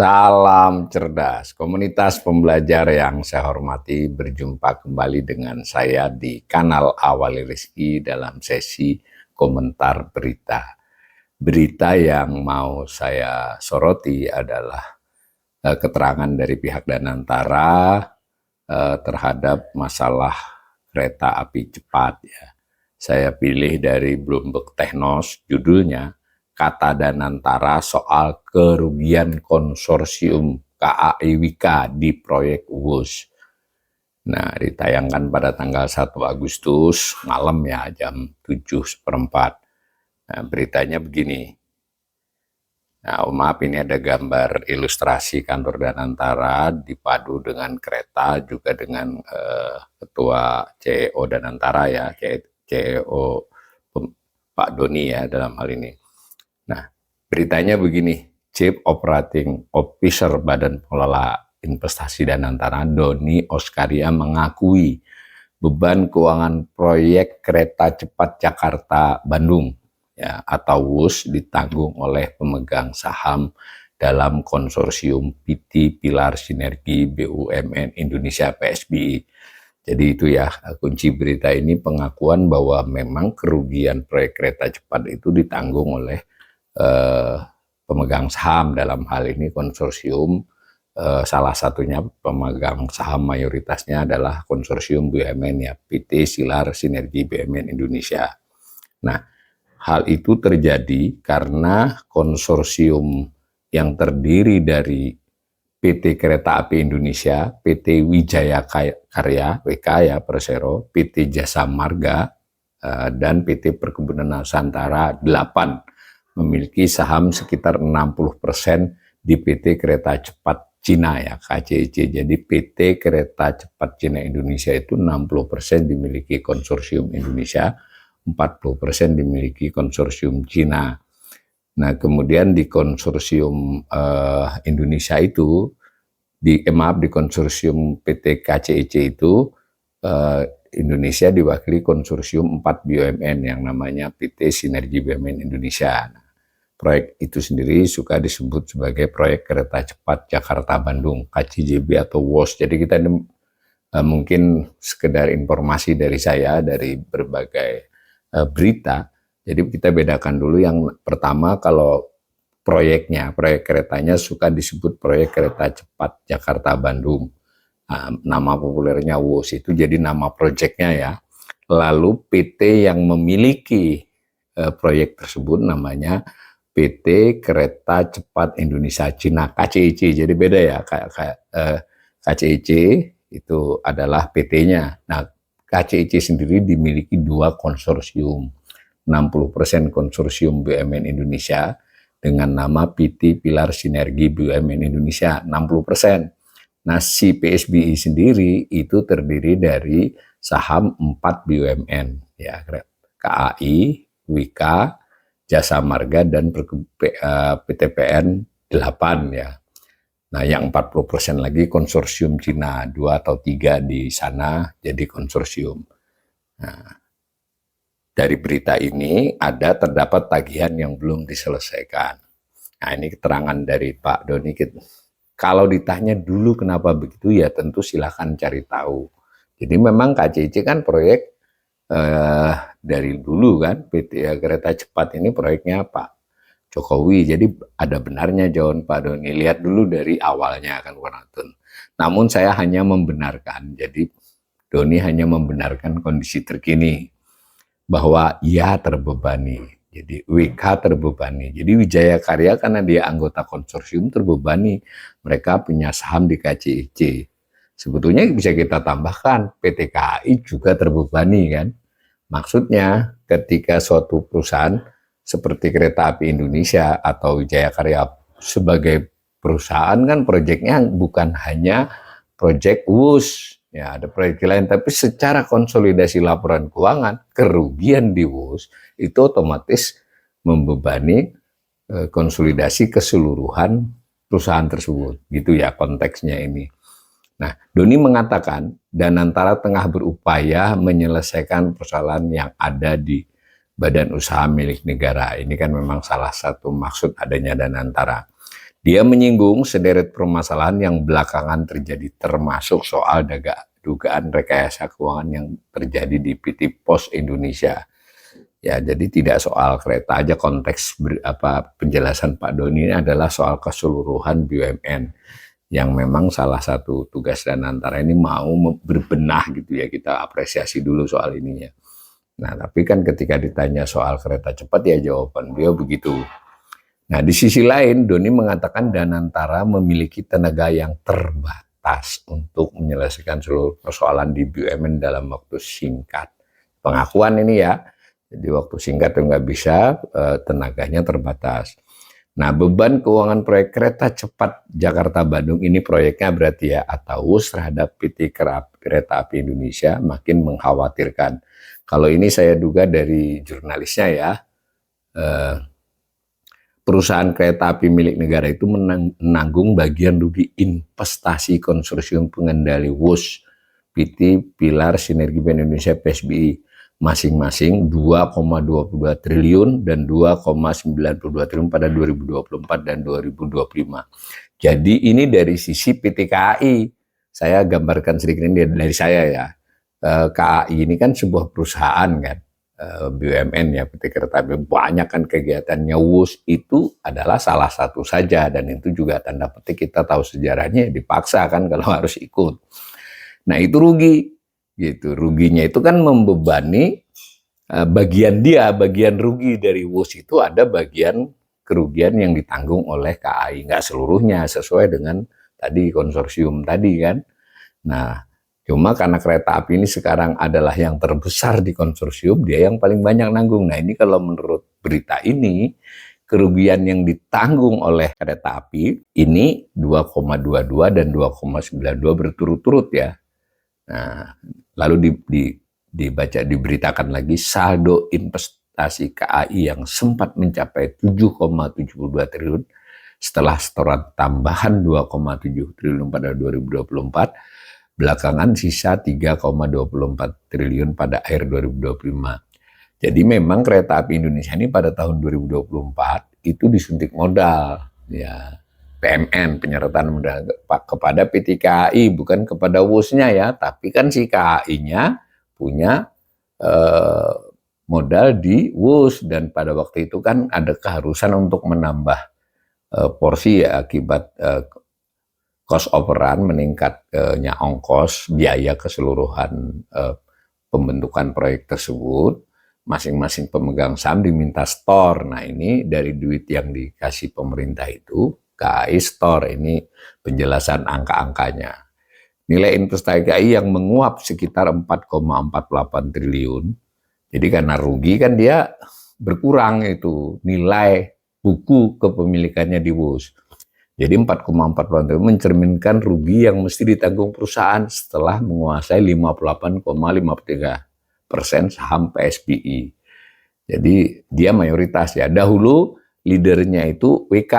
Salam cerdas, komunitas pembelajar yang saya hormati, berjumpa kembali dengan saya di kanal Awali Rizki dalam sesi komentar berita. Berita yang mau saya soroti adalah keterangan dari pihak Danantara terhadap masalah kereta api cepat. Ya. Saya pilih dari Bloomberg Technos, judulnya Kata Danantara soal kerugian konsorsium KAI Wika di proyek WUS. Nah, ditayangkan pada tanggal 1 Agustus malam ya, jam 7:04. Nah, beritanya begini. Nah, maaf, ini ada gambar ilustrasi kantor Danantara dipadu dengan kereta, juga dengan Ketua CEO Danantara ya, CEO Pak Doni ya dalam hal ini. Nah, beritanya begini, Chief Operating Officer Badan Pengelola Investasi Danantara, Doni Oskaria, mengakui beban keuangan proyek kereta cepat Jakarta-Bandung ya, atau WUS ditanggung oleh pemegang saham dalam konsorsium PT Pilar Sinergi BUMN Indonesia PSBI. Jadi itu ya, kunci berita ini pengakuan bahwa memang kerugian proyek kereta cepat itu ditanggung oleh pemegang saham, dalam hal ini konsorsium, salah satunya pemegang saham mayoritasnya adalah konsorsium BUMN ya, PT Pilar Sinergi BUMN Indonesia. Nah, hal itu terjadi karena konsorsium yang terdiri dari PT Kereta Api Indonesia, PT Wijaya Karya WK ya Persero, PT Jasa Marga, dan PT Perkebunan Nusantara 8 memiliki saham sekitar 60% di PT Kereta Cepat Cina ya, KCIC. Jadi PT Kereta Cepat Cina Indonesia itu 60% dimiliki konsorsium Indonesia, 40% dimiliki konsorsium Cina. Nah, kemudian di konsorsium Indonesia itu, di konsorsium PT KCIC itu, Indonesia diwakili konsorsium 4 BUMN yang namanya PT Sinergi BUMN Indonesia. Nah, proyek itu sendiri suka disebut sebagai proyek kereta cepat Jakarta-Bandung, KCJB atau WOS. Jadi kita mungkin sekedar informasi dari saya, dari berbagai berita. Jadi kita bedakan dulu, yang pertama kalau proyek keretanya suka disebut proyek kereta cepat Jakarta-Bandung. Nama populernya WUS, itu jadi nama proyeknya ya. Lalu PT yang memiliki proyek tersebut namanya PT Kereta Cepat Indonesia Cina, KCIC. Jadi beda ya, KCIC itu adalah PT-nya. Nah, KCIC sendiri dimiliki 2 konsorsium, 60% konsorsium BUMN Indonesia dengan nama PT Pilar Sinergi BUMN Indonesia, 60%. Nah, si PSBI sendiri itu terdiri dari saham 4 BUMN ya, KAI, Wika, Jasa Marga, dan PTPN 8 ya. Nah, yang 40% lagi konsorsium Cina, 2 atau 3 di sana jadi konsorsium. Nah, dari berita ini terdapat tagihan yang belum diselesaikan. Nah, ini keterangan dari Pak Doni. Kalau ditanya dulu kenapa begitu, ya tentu silahkan cari tahu. Jadi memang KCIC kan proyek dari dulu kan, PT Kereta Cepat ini proyeknya Pak Jokowi. Jadi ada benarnya jawaban Pak Doni. Lihat dulu dari awalnya kan, namun saya hanya membenarkan. Jadi Doni hanya membenarkan kondisi terkini bahwa ia terbebani. Jadi WK terbebani. Jadi Wijaya Karya karena dia anggota konsorsium terbebani. Mereka punya saham di KCIC. Sebetulnya bisa kita tambahkan PT KAI juga terbebani kan. Maksudnya ketika suatu perusahaan seperti Kereta Api Indonesia atau Wijaya Karya sebagai perusahaan kan, proyeknya bukan hanya proyek WUS. Ya, ada proyek lain, tapi secara konsolidasi laporan keuangan, kerugian di WUS itu otomatis membebani konsolidasi keseluruhan perusahaan tersebut. Gitu ya konteksnya ini. Nah, Doni mengatakan Danantara tengah berupaya menyelesaikan persoalan yang ada di badan usaha milik negara. Ini kan memang salah satu maksud adanya Danantara. Dia menyinggung sederet permasalahan yang belakangan terjadi, termasuk soal dugaan rekayasa keuangan yang terjadi di PT Pos Indonesia. Ya, jadi tidak soal kereta aja, konteks penjelasan Pak Doni ini adalah soal keseluruhan BUMN yang memang salah satu tugas dan antara ini mau berbenah gitu ya, kita apresiasi dulu soal ininya. Nah, tapi kan ketika ditanya soal kereta cepat ya jawaban beliau begitu. Nah, di sisi lain Doni mengatakan Danantara memiliki tenaga yang terbatas untuk menyelesaikan seluruh persoalan di BUMN dalam waktu singkat. Pengakuan ini ya. Jadi waktu singkat itu nggak bisa, tenaganya terbatas. Nah, beban keuangan proyek kereta cepat Jakarta-Bandung ini proyeknya berarti ya ATAUS terhadap PT Kereta Api Indonesia makin mengkhawatirkan. Kalau ini saya duga dari jurnalisnya ya, perusahaan kereta api milik negara itu menanggung bagian rugi investasi konsorsium pengendali WUS, PT Pilar Sinergi Indonesia PSBI, masing-masing 2,22 triliun dan 2,92 triliun pada 2024 dan 2025. Jadi ini dari sisi PT KAI. Saya gambarkan sedikit ini dari saya ya. KAI ini kan sebuah perusahaan kan, BUMN ya, PT Kereta Api. Banyak kan kegiatannya, WUS itu adalah salah satu saja, dan itu juga tanda petik kita tahu sejarahnya, dipaksa kan kalau harus ikut. Nah itu rugi. Gitu. Ruginya itu kan membebani bagian rugi dari WUS itu ada bagian kerugian yang ditanggung oleh KAI, nggak seluruhnya sesuai dengan tadi konsorsium tadi kan. Nah, cuma karena kereta api ini sekarang adalah yang terbesar di konsorsium, dia yang paling banyak nanggung. Nah, ini kalau menurut berita ini, kerugian yang ditanggung oleh kereta api ini 2,22 dan 2,92 berturut-turut ya. Nah, lalu diberitakan lagi saldo investasi KAI yang sempat mencapai 7,72 triliun setelah setoran tambahan 2,7 triliun pada 2024, belakangan sisa 3,24 triliun pada akhir 2025. Jadi memang kereta api Indonesia ini pada tahun 2024 itu disuntik modal ya. PMN, penyertaan modal kepada PT KAI, bukan kepada WUS-nya ya, tapi kan si KAI-nya punya modal di WUS, dan pada waktu itu kan ada keharusan untuk menambah porsi ya, akibat cost overrun, meningkatnya ongkos, biaya keseluruhan pembentukan proyek tersebut. Masing-masing pemegang saham diminta store. Nah ini dari duit yang dikasih pemerintah itu, KAI store, ini penjelasan angka-angkanya. Nilai investasi KAI yang menguap sekitar 4,48 triliun. Jadi karena rugi kan dia berkurang itu nilai buku kepemilikannya di WUS. Jadi 4,48 triliun mencerminkan rugi yang mesti ditanggung perusahaan setelah menguasai 58,53% saham PSBI. Jadi dia mayoritas ya. Dahulu leadernya itu WK.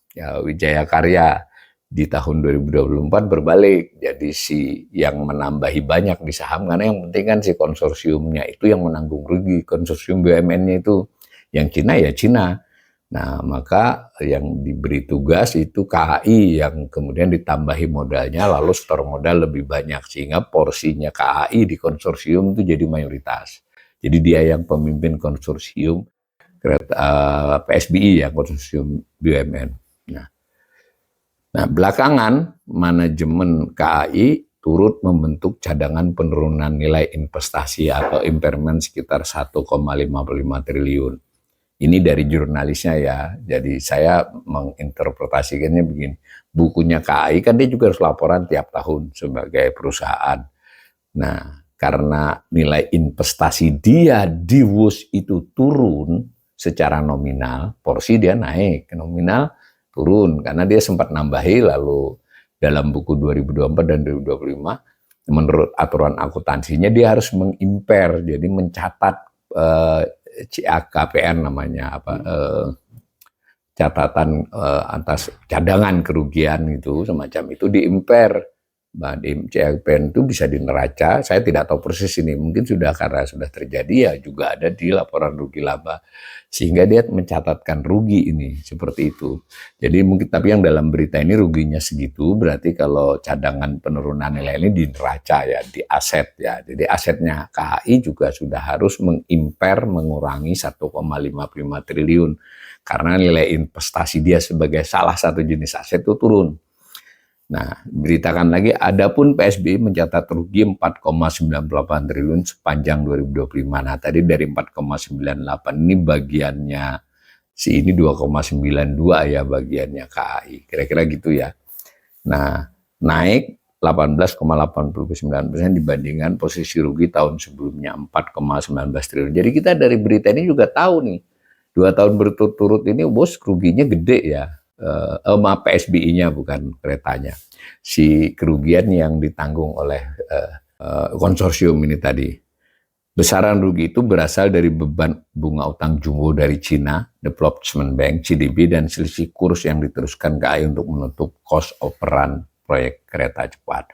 Ya, Wijaya Karya. Di tahun 2024 berbalik, jadi si yang menambahi banyak di saham, karena yang penting kan si konsorsiumnya itu yang menanggung rugi, konsorsium BUMN-nya itu, yang Cina ya Cina. Nah maka yang diberi tugas itu KAI yang kemudian ditambahi modalnya, lalu setor modal lebih banyak, sehingga porsinya KAI di konsorsium itu jadi mayoritas. Jadi dia yang pemimpin konsorsium PSBI ya, konsorsium BUMN. Nah, belakangan manajemen KAI turut membentuk cadangan penurunan nilai investasi atau impairment sekitar 1,55 triliun. Ini dari jurnalisnya ya, jadi saya menginterpretasikannya begini. Bukunya KAI kan dia juga harus laporan tiap tahun sebagai perusahaan. Nah, karena nilai investasi dia di WUS itu turun secara nominal, porsi dia naik, nominal turun karena dia sempat nambahi, lalu dalam buku 2024 dan 2025 menurut aturan akuntansinya dia harus mengimpair, jadi mencatat CAKPR namanya catatan atas cadangan kerugian itu semacam itu, diimpair Badim CLPN itu bisa di neraca, saya tidak tahu persis ini, mungkin sudah karena sudah terjadi ya juga ada di laporan rugi laba. Sehingga dia mencatatkan rugi ini, seperti itu. Jadi mungkin, tapi yang dalam berita ini ruginya segitu, berarti kalau cadangan penurunan nilai ini di neraca ya, di aset ya. Jadi asetnya KAI juga sudah harus mengurangi 1,55 triliun. Karena nilai investasi dia sebagai salah satu jenis aset itu turun. Nah, beritakan lagi, adapun PSBI mencatat rugi 4,98 triliun sepanjang 2025. Nah, tadi dari 4,98 ini bagiannya si ini 2,92 ya bagiannya KAI. Kira-kira gitu ya. Nah, naik 18,89% dibandingkan posisi rugi tahun sebelumnya 4,19 triliun. Jadi kita dari berita ini juga tahu nih, 2 tahun berturut-turut ini bos ruginya gede ya. Maaf, PSBI-nya bukan keretanya. Si kerugian yang ditanggung oleh konsorsium ini tadi. Besaran rugi itu berasal dari beban bunga utang jumbo dari China Development Bank (CDB) dan selisih kurs yang diteruskan KAI untuk menutup cost of run proyek kereta cepat.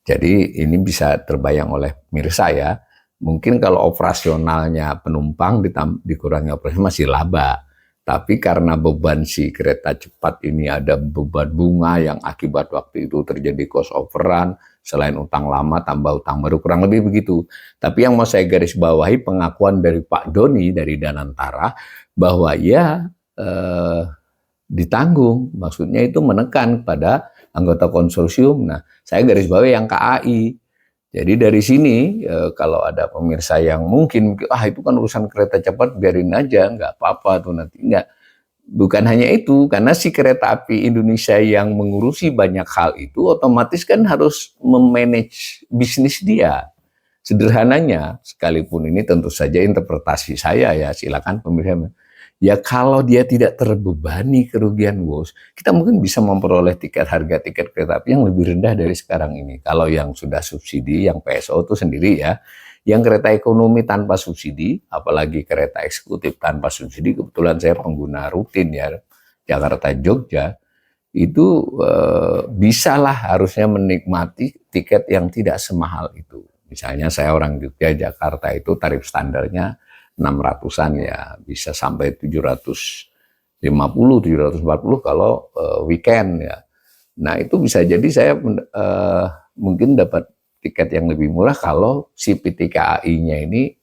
Jadi ini bisa terbayang oleh pemirsa ya. Mungkin kalau operasionalnya penumpang dikurangi operasi masih laba. Tapi karena beban si kereta cepat ini ada beban bunga yang akibat waktu itu terjadi cost of run, selain utang lama tambah utang baru, kurang lebih begitu. Tapi yang mau saya garis bawahi pengakuan dari Pak Doni dari Danantara bahwa ya ditanggung, maksudnya itu menekan pada anggota konsorsium. Nah, saya garis bawahi yang KAI. Jadi dari sini kalau ada pemirsa yang mungkin itu kan urusan kereta cepat biarin aja, nggak apa-apa tuh nanti, nggak. Bukan hanya itu, karena si kereta api Indonesia yang mengurusi banyak hal itu otomatis kan harus memanage bisnis dia. Sederhananya, sekalipun ini tentu saja interpretasi saya ya, silakan pemirsa. Ya kalau dia tidak terbebani kerugian bos, kita mungkin bisa memperoleh harga tiket kereta api yang lebih rendah dari sekarang ini. Kalau yang sudah subsidi, yang PSO itu sendiri ya, yang kereta ekonomi tanpa subsidi, apalagi kereta eksekutif tanpa subsidi, kebetulan saya pengguna rutin ya, Jakarta-Jogja, itu bisalah harusnya menikmati tiket yang tidak semahal itu. Misalnya saya orang Jogja, Jakarta itu tarif standarnya 600-an ya, bisa sampai 750, 740 kalau weekend ya. Nah itu bisa jadi saya mungkin dapat tiket yang lebih murah kalau si PT KAI-nya ini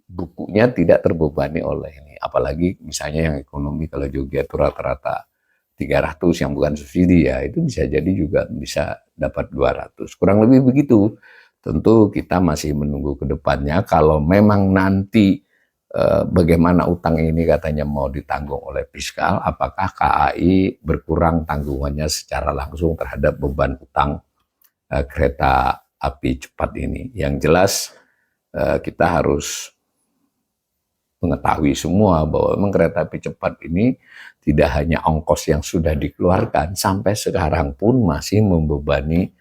bukunya tidak terbebani oleh ini. Apalagi misalnya yang ekonomi kalau Jogja itu rata-rata 300 yang bukan subsidi ya, itu bisa jadi juga bisa dapat 200. Kurang lebih begitu. Tentu kita masih menunggu ke depannya kalau memang nanti bagaimana utang ini katanya mau ditanggung oleh fiskal, apakah KAI berkurang tanggungannya secara langsung terhadap beban utang kereta api cepat ini. Yang jelas kita harus mengetahui semua bahwa memang kereta api cepat ini tidak hanya ongkos yang sudah dikeluarkan, sampai sekarang pun masih membebani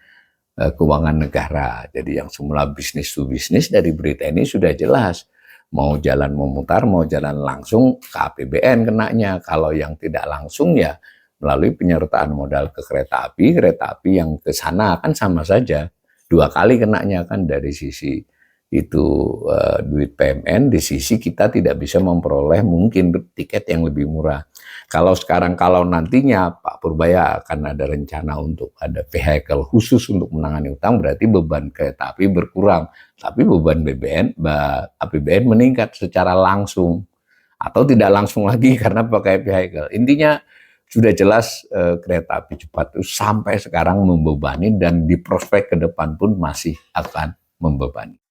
keuangan negara. Jadi yang semula bisnis to bisnis dari berita ini sudah jelas. Mau jalan memutar, mau jalan langsung ke APBN kenanya. Kalau yang tidak langsung ya melalui penyertaan modal ke kereta api yang ke sana kan sama saja. 2 kali kenanya kan dari sisi itu duit PMN, di sisi kita tidak bisa memperoleh mungkin tiket yang lebih murah. Kalau sekarang, kalau nantinya Pak Purbaya akan ada rencana untuk ada vehicle khusus untuk menangani utang, berarti beban kereta api berkurang, tapi beban APBN meningkat secara langsung atau tidak langsung lagi karena pakai vehicle. Intinya sudah jelas kereta api cepat itu sampai sekarang membebani dan di prospek ke depan pun masih akan membebani.